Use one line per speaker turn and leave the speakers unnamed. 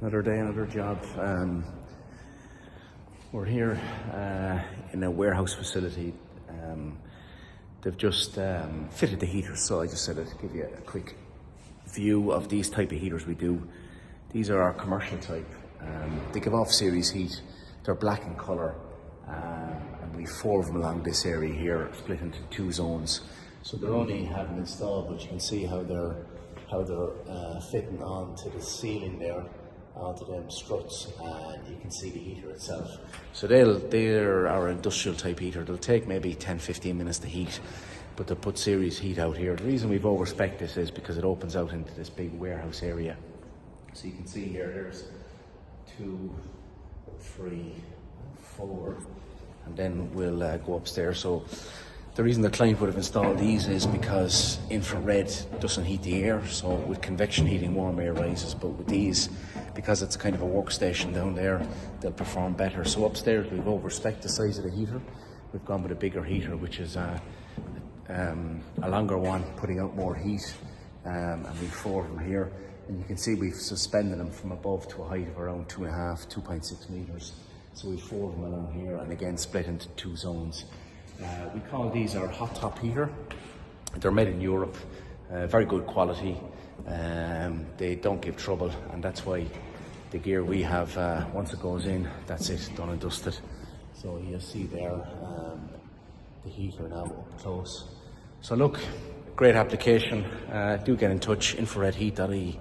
Another day, another job. We're here in a warehouse facility. They've just fitted the heaters, so I just said I'd give you a quick view of these type of heaters we do. These are our commercial type. They give off series heat. They're black in colour, and we have 4 of them along this area here, split into 2 zones. So they're only having installed, but you can see how they're fitting onto the ceiling there, onto them struts, and you can see the heater itself. So they're our industrial type heater. They'll take maybe 10-15 minutes to heat, but they'll put series heat out here. The reason we've overspec'd this is because it opens out into this big warehouse area. So you can see here, there's 2, 3, 4, and then we'll go upstairs. So the reason the client would have installed these is because infrared doesn't heat the air. So with convection heating, warm air rises, but with these, because it's kind of a workstation down there, they'll perform better. So upstairs, we've overspec'd the size of the heater. We've gone with a bigger heater, which is a longer one, putting out more heat, and we've 4 of them here. And you can see we've suspended them from above to a height of around 2.5, 2.6 meters. So we've 4 of them along here, and again split into 2 zones. We call these our hot top heater. They're made in Europe, very good quality. They don't give trouble, and that's why the gear we have, once it goes in, that's it, done and dusted. So you'll see there the heater now up close. So look, great application. Do get in touch, infraredheat.ie.